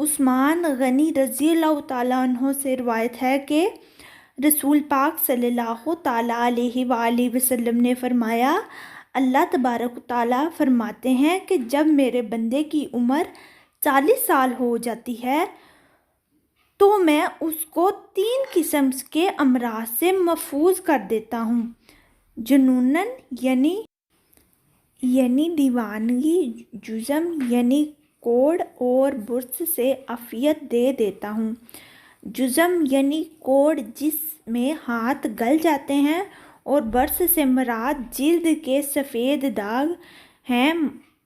عثمان غنی رضی اللہ تعالیٰ عنہ سے روایت ہے کہ رسول پاک صلی اللہ تعالیٰ علیہ وآلہ وسلم نے فرمایا، اللہ تبارک و تعالیٰ فرماتے ہیں کہ جب میرے بندے کی عمر 40 سال ہو جاتی ہے تو میں اس کو 3 قسم کے امراض سے محفوظ کر دیتا ہوں، جنوناً یعنی دیوانگی، جزم یعنی کوڑ اور برص سے عافیت دے دیتا ہوں۔ جزم یعنی کوڑ جس میں ہاتھ گل جاتے ہیں، اور برص سے مراد جلد کے سفید داغ ہیں۔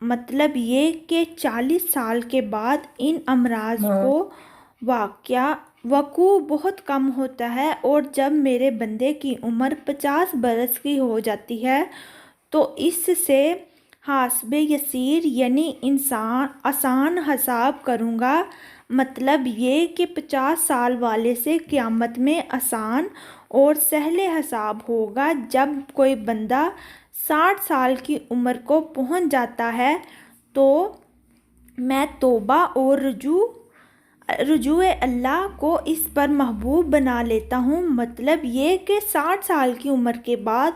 مطلب یہ کہ 40 سال کے بعد ان امراض کو وقوع بہت کم ہوتا ہے، اور جب میرے بندے کی عمر 50 برس کی ہو جاتی ہے تو اس سے حاسب یسیر یعنی آسان حساب کروں گا۔ مطلب یہ کہ 50 سال والے سے قیامت میں آسان اور سہل حساب ہوگا۔ جب کوئی بندہ 60 سال کی عمر کو پہنچ جاتا ہے تو میں توبہ اور رجوع اللہ کو اس پر محبوب بنا لیتا ہوں۔ مطلب یہ کہ 60 سال کی عمر کے بعد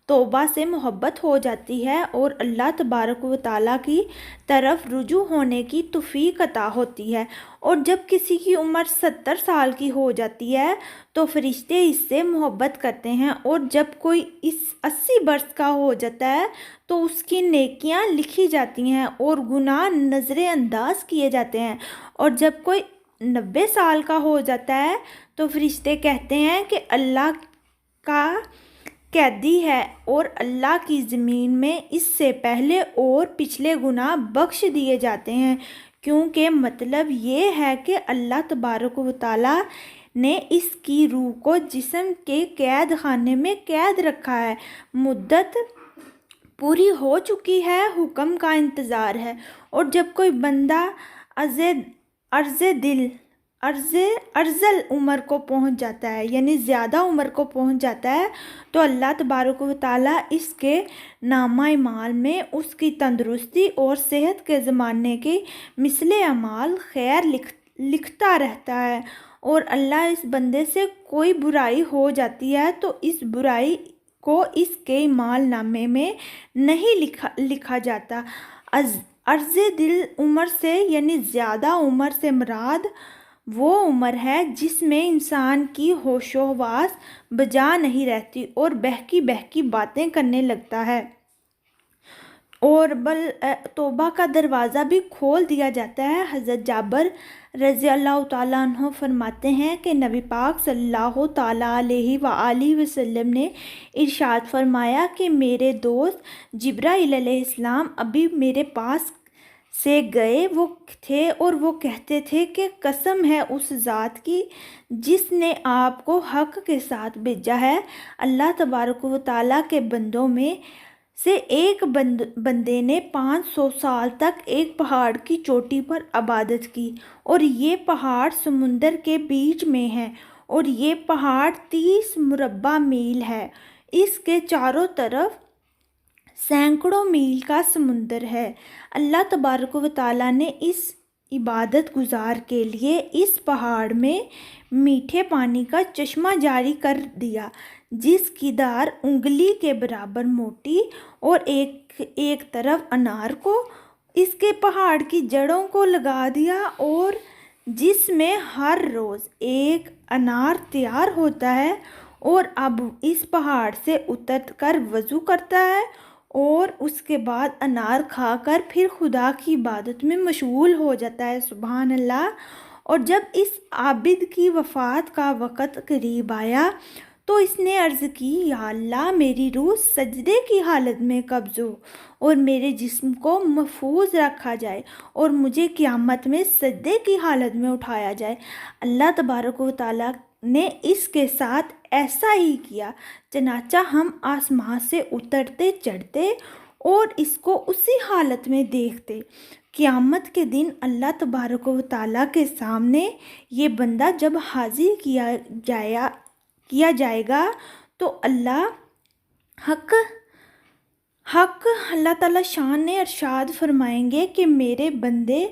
توبہ سے محبت ہو جاتی ہے اور اللہ تبارک و تعالیٰ کی طرف رجوع ہونے کی توفیق عطا ہوتی ہے۔ اور جب کسی کی عمر 70 سال کی ہو جاتی ہے تو فرشتے اس سے محبت کرتے ہیں، اور جب کوئی 80 برس کا ہو جاتا ہے تو اس کی نیکیاں لکھی جاتی ہیں اور گناہ نظر انداز کیے جاتے ہیں، اور جب کوئی 90 سال کا ہو جاتا ہے تو فرشتے کہتے ہیں کہ اللہ کا قیدی ہے، اور اللہ کی زمین میں اس سے پہلے اور پچھلے گناہ بخش دیے جاتے ہیں، کیونکہ مطلب یہ ہے کہ اللہ تبارک و تعالیٰ نے اس کی روح کو جسم کے قید خانے میں قید رکھا ہے، مدت پوری ہو چکی ہے، حکم کا انتظار ہے۔ اور جب کوئی بندہ ارذل عمر کو پہنچ جاتا ہے، یعنی زیادہ عمر کو پہنچ جاتا ہے، تو اللہ تبارک و تعالیٰ اس کے نامہ اعمال میں اس کی تندرستی اور صحت کے زمانے کی مثل اعمال خیر لکھتا رہتا ہے، اور اللہ اس بندے سے کوئی برائی ہو جاتی ہے تو اس برائی کو اس کے اعمال نامے میں نہیں لکھا جاتا۔ ارذل عمر سے یعنی زیادہ عمر سے مراد وہ عمر ہے جس میں انسان کی ہوش و حواس بجا نہیں رہتی اور بہکی باتیں کرنے لگتا ہے، اور توبہ کا دروازہ بھی کھول دیا جاتا ہے۔ حضرت جابر رضی اللہ تعالیٰ عنہ فرماتے ہیں کہ نبی پاک صلی اللہ تعالیٰ علیہ وآلہ وسلم نے ارشاد فرمایا کہ میرے دوست جبرائیل علیہ السلام ابھی میرے پاس سے گئے وہ تھے، اور وہ کہتے تھے کہ قسم ہے اس ذات کی جس نے آپ کو حق کے ساتھ بھیجا ہے، اللہ تبارک و تعالیٰ کے بندوں میں سے ایک بندے نے 500 سال تک ایک پہاڑ کی چوٹی پر عبادت کی، اور یہ پہاڑ سمندر کے بیچ میں ہے، اور یہ پہاڑ 30 مربع میل ہے، اس کے چاروں طرف سینکڑوں میل کا سمندر ہے۔ اللہ تبارک و تعالیٰ نے اس عبادت گزار کے لیے اس پہاڑ میں میٹھے پانی کا چشمہ جاری کر دیا جس کی دھار انگلی کے برابر موٹی، اور ایک طرف انار کو اس کے پہاڑ کی جڑوں کو لگا دیا، اور جس میں ہر روز ایک انار تیار ہوتا ہے، اور اب اس پہاڑ سے اتر کر وضو کرتا ہے اور اس کے بعد انار کھا کر پھر خدا کی عبادت میں مشغول ہو جاتا ہے۔ سبحان اللہ۔ اور جب اس عابد کی وفات کا وقت قریب آیا تو اس نے عرض کی، یا اللہ میری روح سجدے کی حالت میں قبض ہو اور میرے جسم کو محفوظ رکھا جائے اور مجھے قیامت میں سجدے کی حالت میں اٹھایا جائے۔ اللہ تبارک و تعالیٰ نے اس کے ساتھ ایسا ہی کیا، چنانچہ ہم آسمان سے اترتے چڑھتے اور اس کو اسی حالت میں دیکھتے۔ قیامت کے دن اللہ تبارک و تعالیٰ کے سامنے یہ بندہ جب حاضر کیا جائے گا تو اللہ تعالیٰ شان نے ارشاد فرمائیں گے کہ میرے بندے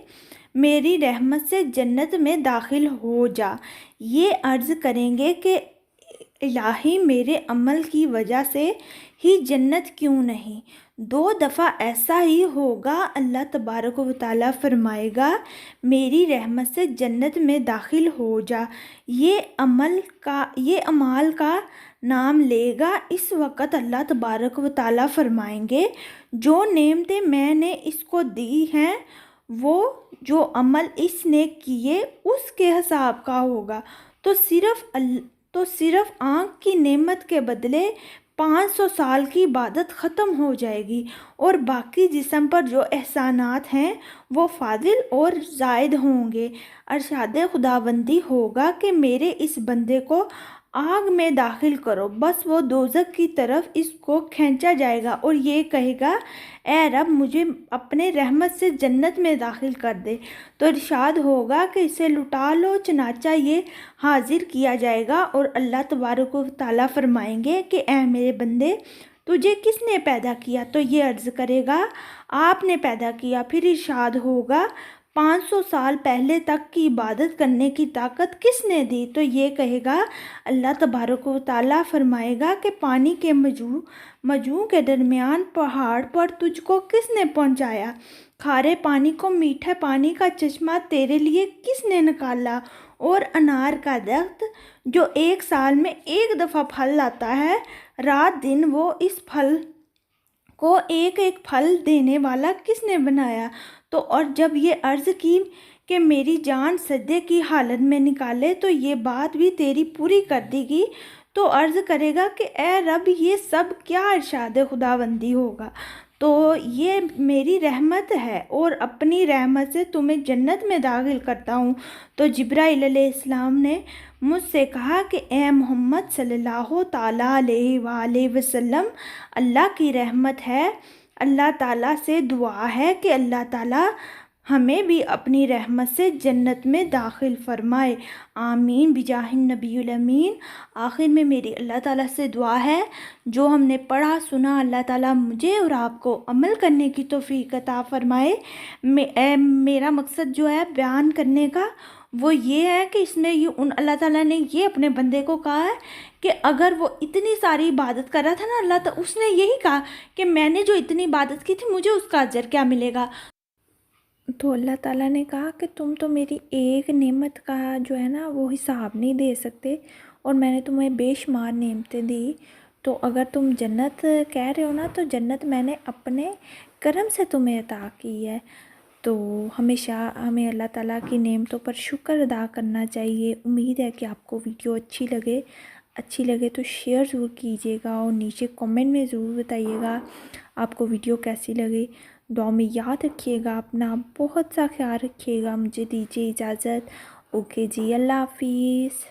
میری رحمت سے جنت میں داخل ہو جا۔ یہ عرض کریں گے کہ الہی میرے عمل کی وجہ سے ہی جنت کیوں نہیں؟ 2 دفعہ ایسا ہی ہوگا۔ اللہ تبارک و تعالیٰ فرمائے گا میری رحمت سے جنت میں داخل ہو جا، یہ اعمال کا نام لے گا۔ اس وقت اللہ تبارک و تعالیٰ فرمائیں گے جو نعمتیں میں نے اس کو دی ہیں وہ جو عمل اس نے کیے اس کے حساب کا ہوگا، تو صرف آنکھ کی نعمت کے بدلے 500 سال کی عبادت ختم ہو جائے گی، اور باقی جسم پر جو احسانات ہیں وہ فاضل اور زائد ہوں گے۔ ارشاد خداوندی ہوگا کہ میرے اس بندے کو آگ میں داخل کرو، بس وہ دوزخ کی طرف اس کو کھینچا جائے گا اور یہ کہے گا اے رب مجھے اپنے رحمت سے جنت میں داخل کر دے، تو ارشاد ہوگا کہ اسے لٹا لو، چنانچہ یہ حاضر کیا جائے گا اور اللہ تبارک و تعالیٰ فرمائیں گے کہ اے میرے بندے تجھے کس نے پیدا کیا؟ تو یہ عرض کرے گا آپ نے پیدا کیا۔ پھر ارشاد ہوگا 500 سال پہلے تک کی عبادت کرنے کی طاقت کس نے دی؟ تو یہ کہے گا اللہ تبارک و تعالیٰ فرمائے گا کہ پانی کے مجموع کے درمیان پہاڑ پر تجھ کو کس نے پہنچایا؟ کھارے پانی کو میٹھے پانی کا چشمہ تیرے لیے کس نے نکالا؟ اور انار کا درخت جو 1 سال میں 1 دفعہ پھل لاتا ہے، رات دن وہ اس پھل کو ایک ایک پھل دینے والا کس نے بنایا؟ تو اور جب یہ عرض کی کہ میری جان سجدے کی حالت میں نکالے تو یہ بات بھی تیری پوری کر دی گی، تو عرض کرے گا کہ اے رب یہ سب کیا؟ ارشاد خداوندی ہوگا تو یہ میری رحمت ہے اور اپنی رحمت سے تمہیں جنت میں داخل کرتا ہوں۔ تو جبرائیل علیہ السلام نے مجھ سے کہا کہ اے محمد صلی اللہ تعالیٰ علیہ وآلہ وسلم، اللہ کی رحمت ہے، اللہ تعالیٰ سے دعا ہے کہ اللہ تعالیٰ ہمیں بھی اپنی رحمت سے جنت میں داخل فرمائے، آمین بجاہ النبی الامین۔ آخر میں میری اللہ تعالیٰ سے دعا ہے جو ہم نے پڑھا سنا اللہ تعالیٰ مجھے اور آپ کو عمل کرنے کی توفیق عطا فرمائے۔ میرا مقصد جو ہے بیان کرنے کا وہ یہ ہے کہ اس میں اللہ تعالیٰ نے یہ اپنے بندے کو کہا ہے کہ اگر وہ اتنی ساری عبادت کر رہا تھا نا اللہ تعالیٰ، اس نے یہی کہا کہ میں نے جو اتنی عبادت کی تھی مجھے اس کا اجر کیا ملے گا؟ تو اللہ تعالیٰ نے کہا کہ تم تو میری ایک نعمت کا جو ہے نا وہ حساب نہیں دے سکتے، اور میں نے تمہیں بے شمار نعمتیں دی، تو اگر تم جنت کہہ رہے ہو نا تو جنت میں نے اپنے کرم سے تمہیں عطا کی ہے۔ تو ہمیشہ ہمیں اللہ تعالیٰ کی نعمتوں پر شکر ادا کرنا چاہیے۔ امید ہے کہ آپ کو ویڈیو اچھی لگے تو شیئر ضرور کیجیے گا اور نیچے کمنٹ میں ضرور بتائیے گا آپ کو ویڈیو کیسی لگے۔ دعا میں یاد رکھیے گا، اپنا بہت سا خیال رکھیے گا۔ مجھے دیجیے اجازت، اوکے جی، اللہ حافظ۔